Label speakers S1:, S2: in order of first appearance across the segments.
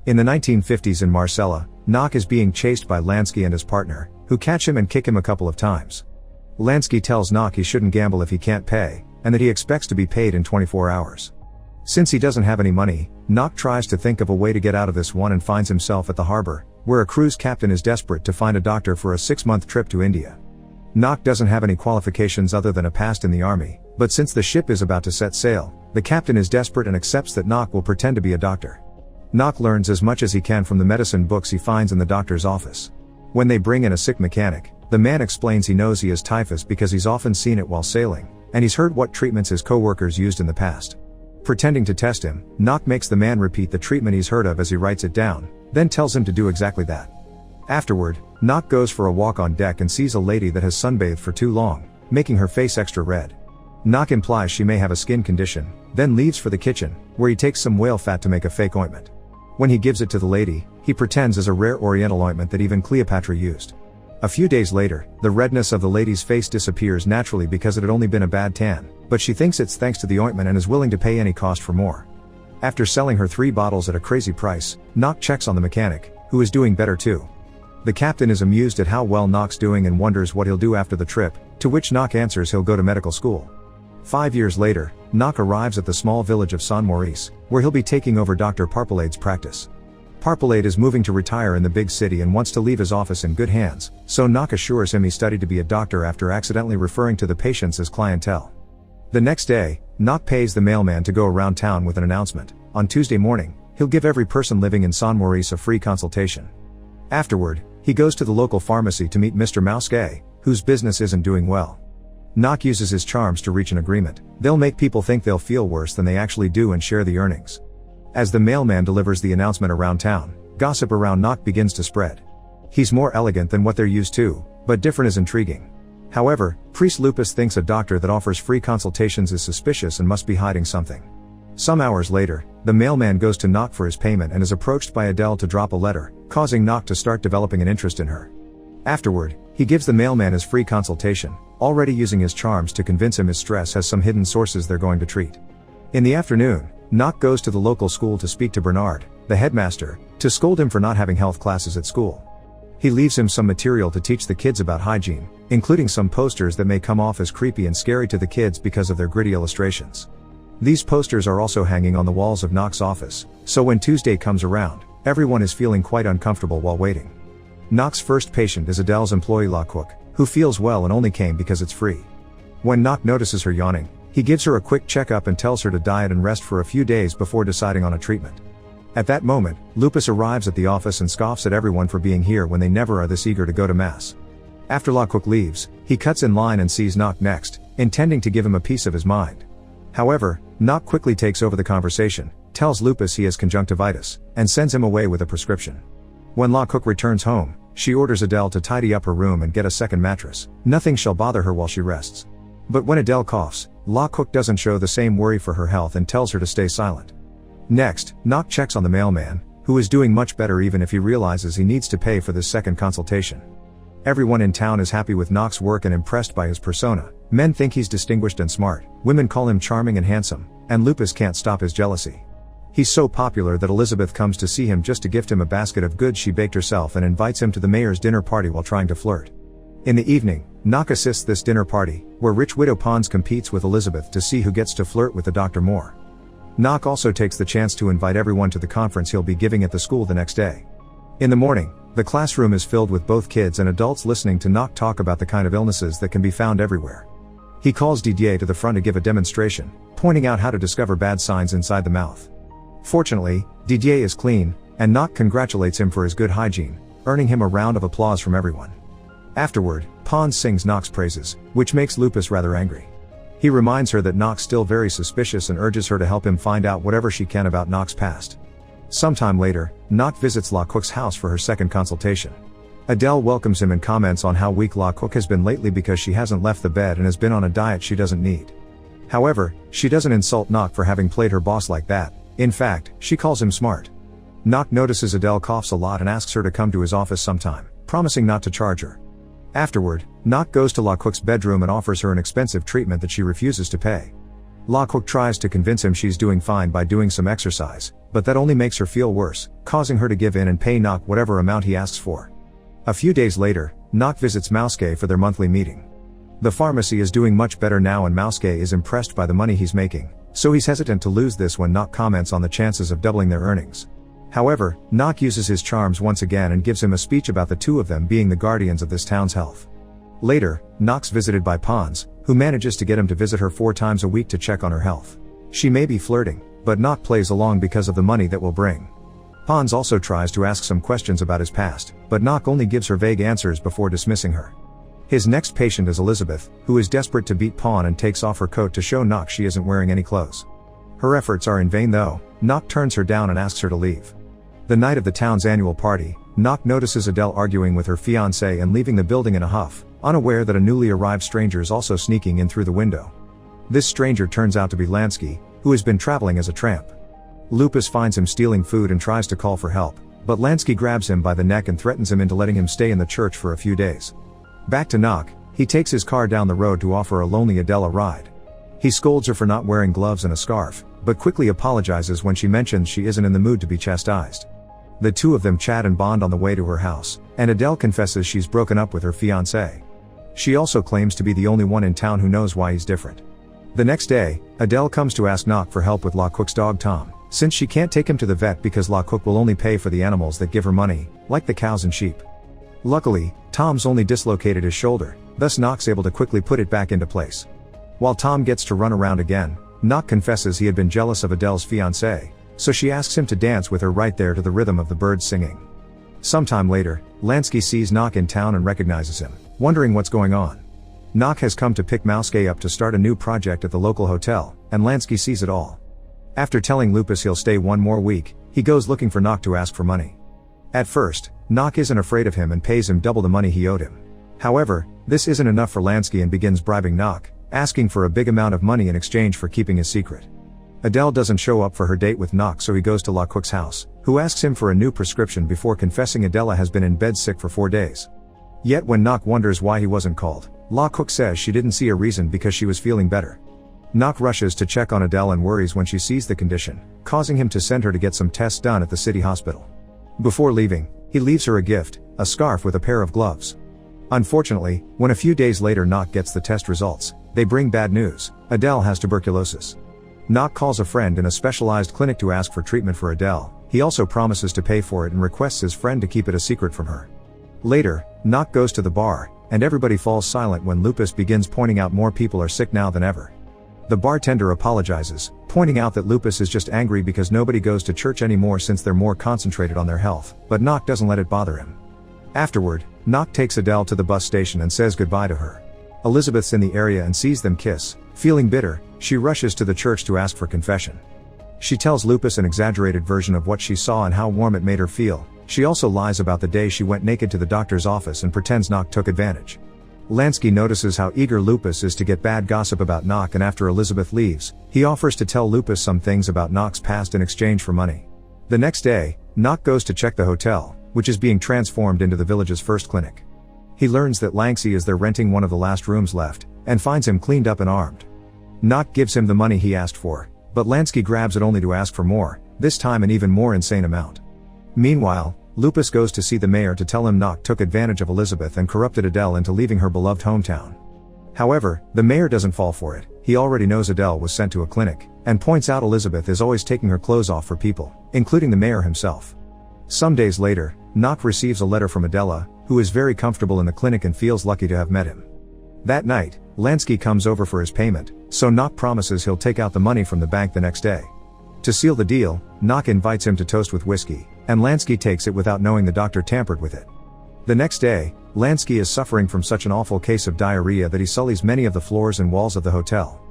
S1: In the 1950s in Marcella, Nock is being chased by Lansky and his partner, who catch him and kick him a couple of times. Lansky tells Nock he shouldn't gamble if he can't pay, and that he expects to be paid in 24 hours. Since he doesn't have any money, Nock tries to think of a way to get out of this one and finds himself at the harbor, where a cruise captain is desperate to find a doctor for a 6-month trip to India. Nock doesn't have any qualifications other than a past in the army, but since the ship is about to set sail, the captain is desperate and accepts that Nock will pretend to be a doctor. Nock learns as much as he can from the medicine books he finds in the doctor's office. When they bring in a sick mechanic, the man explains he knows he has typhus because he's often seen it while sailing, and he's heard what treatments his co-workers used in the past. Pretending to test him, Nock makes the man repeat the treatment he's heard of as he writes it down, then tells him to do exactly that. Afterward, Nock goes for a walk on deck and sees a lady that has sunbathed for too long, making her face extra red. Nock implies she may have a skin condition, then leaves for the kitchen, where he takes some whale fat to make a fake ointment. When he gives it to the lady, he pretends as a rare oriental ointment that even Cleopatra used. A few days later, the redness of the lady's face disappears naturally because it had only been a bad tan, but she thinks it's thanks to the ointment and is willing to pay any cost for more. After selling her 3 bottles at a crazy price, Nock checks on the mechanic, who is doing better too. The captain is amused at how well Nock's doing and wonders what he'll do after the trip, to which Nock answers he'll go to medical school. 5 years later, Nock arrives at the small village of San Maurice, where he'll be taking over Dr. Parpolade's practice. Parpolade is moving to retire in the big city and wants to leave his office in good hands, so Nock assures him he studied to be a doctor after accidentally referring to the patients as clientele. The next day, Nock pays the mailman to go around town with an announcement. On Tuesday morning, he'll give every person living in San Maurice a free consultation. Afterward, he goes to the local pharmacy to meet Mr. Mousquet, whose business isn't doing well. Nock uses his charms to reach an agreement. They'll make people think they'll feel worse than they actually do and share the earnings. As the mailman delivers the announcement around town, gossip around Nock begins to spread. He's more elegant than what they're used to, but different is intriguing. However, Priest Lupus thinks a doctor that offers free consultations is suspicious and must be hiding something. Some hours later, the mailman goes to Nock for his payment and is approached by Adele to drop a letter, causing Nock to start developing an interest in her. Afterward, he gives the mailman his free consultation, already using his charms to convince him his stress has some hidden sources they're going to treat. In the afternoon, Nock goes to the local school to speak to Bernard, the headmaster, to scold him for not having health classes at school. He leaves him some material to teach the kids about hygiene, including some posters that may come off as creepy and scary to the kids because of their gritty illustrations. These posters are also hanging on the walls of Nock's office, so when Tuesday comes around, everyone is feeling quite uncomfortable while waiting. Nock's first patient is Adele's employee La Cook, who feels well and only came because it's free. When Nock notices her yawning, he gives her a quick checkup and tells her to diet and rest for a few days before deciding on a treatment. At that moment, Lupus arrives at the office and scoffs at everyone for being here when they never are this eager to go to mass. After La Cook leaves, he cuts in line and sees Nock next, intending to give him a piece of his mind. However, Nock quickly takes over the conversation, tells Lupus he has conjunctivitis, and sends him away with a prescription. When La Cook returns home, she orders Adele to tidy up her room and get a second mattress. Nothing shall bother her while she rests. But when Adele coughs, La Cook doesn't show the same worry for her health and tells her to stay silent. Next, Nock checks on the mailman, who is doing much better even if he realizes he needs to pay for this second consultation. Everyone in town is happy with Nock's work and impressed by his persona. Men think he's distinguished and smart, women call him charming and handsome, and Lupus can't stop his jealousy. He's so popular that Elizabeth comes to see him just to gift him a basket of goods she baked herself and invites him to the mayor's dinner party while trying to flirt. In the evening, Nock assists this dinner party, where rich widow Pons competes with Elizabeth to see who gets to flirt with the doctor more. Nock also takes the chance to invite everyone to the conference he'll be giving at the school the next day. In the morning, the classroom is filled with both kids and adults listening to Nock talk about the kind of illnesses that can be found everywhere. He calls Didier to the front to give a demonstration, pointing out how to discover bad signs inside the mouth. Fortunately, Didier is clean, and Nock congratulates him for his good hygiene, earning him a round of applause from everyone. Afterward, Pons sings Nock's praises, which makes Lupus rather angry. He reminds her that Nock's still very suspicious and urges her to help him find out whatever she can about Nock's past. Sometime later, Nock visits La Cook's house for her second consultation. Adele welcomes him and comments on how weak La Cook has been lately because she hasn't left the bed and has been on a diet she doesn't need. However, she doesn't insult Nock for having played her boss like that. In fact, she calls him smart. Nock notices Adele coughs a lot and asks her to come to his office sometime, promising not to charge her. Afterward, Nock goes to La Cook's bedroom and offers her an expensive treatment that she refuses to pay. La Cook tries to convince him she's doing fine by doing some exercise, but that only makes her feel worse, causing her to give in and pay Nock whatever amount he asks for. A few days later, Nock visits Mouske for their monthly meeting. The pharmacy is doing much better now and Mouske is impressed by the money he's making, so he's hesitant to lose this when Nock comments on the chances of doubling their earnings. However, Nock uses his charms once again and gives him a speech about the two of them being the guardians of this town's health. Later, Nock's visited by Pons, who manages to get him to visit her 4 times a week to check on her health. She may be flirting, but Nock plays along because of the money that will bring. Pons also tries to ask some questions about his past, but Nock only gives her vague answers before dismissing her. His next patient is Elizabeth, who is desperate to beat Pon and takes off her coat to show Nock she isn't wearing any clothes. Her efforts are in vain though. Nock turns her down and asks her to leave. The night of the town's annual party, Nock notices Adele arguing with her fiancé and leaving the building in a huff, unaware that a newly arrived stranger is also sneaking in through the window. This stranger turns out to be Lansky, who has been traveling as a tramp. Lupus finds him stealing food and tries to call for help, but Lansky grabs him by the neck and threatens him into letting him stay in the church for a few days. Back to Nock, he takes his car down the road to offer a lonely Adele a ride. He scolds her for not wearing gloves and a scarf, but quickly apologizes when she mentions she isn't in the mood to be chastised. The two of them chat and bond on the way to her house, and Adele confesses she's broken up with her fiancé. She also claims to be the only one in town who knows why he's different. The next day, Adele comes to ask Nock for help with La Cook's dog Tom, since she can't take him to the vet because La Cook will only pay for the animals that give her money, like the cows and sheep. Luckily, Tom's only dislocated his shoulder, thus Nock's able to quickly put it back into place. While Tom gets to run around again, Nock confesses he had been jealous of Adele's fiancé, so she asks him to dance with her right there to the rhythm of the birds singing. Sometime later, Lansky sees Nock in town and recognizes him, wondering what's going on. Nock has come to pick Mouske up to start a new project at the local hotel, and Lansky sees it all. After telling Lupus he'll stay 1 more week, he goes looking for Nock to ask for money. At first, Nock isn't afraid of him and pays him double the money he owed him. However, this isn't enough for Lansky and begins bribing Nock, asking for a big amount of money in exchange for keeping his secret. Adele doesn't show up for her date with Nock, so he goes to La Cook's house, who asks him for a new prescription before confessing Adela has been in bed sick for 4 days. Yet when Nock wonders why he wasn't called, La Cook says she didn't see a reason because she was feeling better. Nock rushes to check on Adele and worries when she sees the condition, causing him to send her to get some tests done at the city hospital. Before leaving, he leaves her a gift, a scarf with a pair of gloves. Unfortunately, when a few days later Nock gets the test results, they bring bad news: Adele has tuberculosis. Nock calls a friend in a specialized clinic to ask for treatment for Adele. He also promises to pay for it and requests his friend to keep it a secret from her. Later, Nock goes to the bar, and everybody falls silent when Lupus begins pointing out more people are sick now than ever. The bartender apologizes, pointing out that Lupus is just angry because nobody goes to church anymore since they're more concentrated on their health, but Nock doesn't let it bother him. Afterward, Nock takes Adele to the bus station and says goodbye to her. Elizabeth's in the area and sees them kiss. Feeling bitter, she rushes to the church to ask for confession. She tells Lupus an exaggerated version of what she saw and how warm it made her feel. She also lies about the day she went naked to the doctor's office and pretends Nock took advantage. Lansky notices how eager Lupus is to get bad gossip about Nock, and after Elizabeth leaves, he offers to tell Lupus some things about Nock's past in exchange for money. The next day, Nock goes to check the hotel, which is being transformed into the village's first clinic. He learns that Lansky is there renting one of the last rooms left, and finds him cleaned up and armed. Nock gives him the money he asked for, but Lansky grabs it only to ask for more, this time an even more insane amount. Meanwhile, Lupus goes to see the mayor to tell him Nock took advantage of Elizabeth and corrupted Adele into leaving her beloved hometown. However, the mayor doesn't fall for it. He already knows Adele was sent to a clinic, and points out Elizabeth is always taking her clothes off for people, including the mayor himself. Some days later, Nock receives a letter from Adela, who is very comfortable in the clinic and feels lucky to have met him. That night, Lansky comes over for his payment, so Nock promises he'll take out the money from the bank the next day. To seal the deal, Nock invites him to toast with whiskey, and Lansky takes it without knowing the doctor tampered with it. The next day, Lansky is suffering from such an awful case of diarrhea that he sullies many of the floors and walls of the hotel.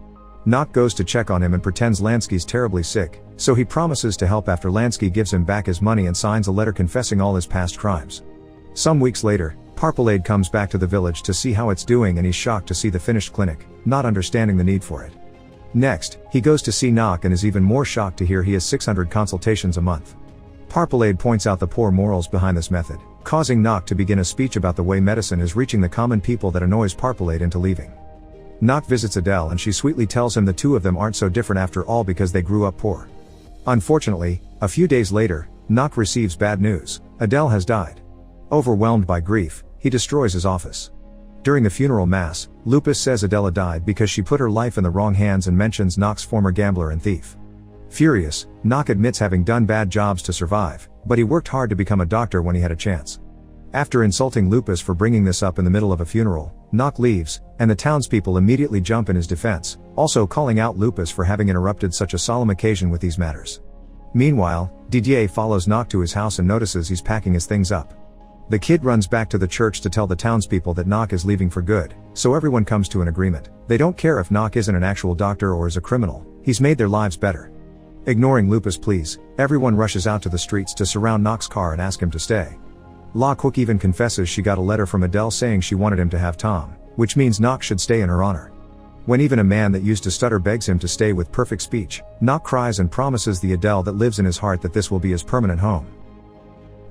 S1: Nock goes to check on him and pretends Lansky's terribly sick, so he promises to help after Lansky gives him back his money and signs a letter confessing all his past crimes. Some weeks later, Parpelade comes back to the village to see how it's doing, and he's shocked to see the finished clinic, not understanding the need for it. Next, he goes to see Nock and is even more shocked to hear he has 600 consultations a month. Parpelade points out the poor morals behind this method, causing Nock to begin a speech about the way medicine is reaching the common people that annoys Parpelade into leaving. Nock visits Adele and she sweetly tells him the two of them aren't so different after all because they grew up poor. Unfortunately, a few days later, Nock receives bad news: Adele has died. Overwhelmed by grief, he destroys his office. During the funeral mass, Lupus says Adele died because she put her life in the wrong hands and mentions Nock's former gambler and thief. Furious, Nock admits having done bad jobs to survive, but he worked hard to become a doctor when he had a chance. After insulting Lupus for bringing this up in the middle of a funeral, Nock leaves, and the townspeople immediately jump in his defense, also calling out Lupus for having interrupted such a solemn occasion with these matters. Meanwhile, Didier follows Nock to his house and notices he's packing his things up. The kid runs back to the church to tell the townspeople that Nock is leaving for good, so everyone comes to an agreement. They don't care if Nock isn't an actual doctor or is a criminal, he's made their lives better. Ignoring Lupus' pleas, everyone rushes out to the streets to surround Nock's car and ask him to stay. La Quick even confesses she got a letter from Adele saying she wanted him to have Tom, which means Nock should stay in her honor. When even a man that used to stutter begs him to stay with perfect speech, Nock cries and promises the Adele that lives in his heart that this will be his permanent home.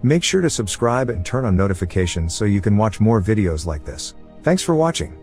S1: Make sure to subscribe and turn on notifications so you can watch more videos like this. Thanks for watching.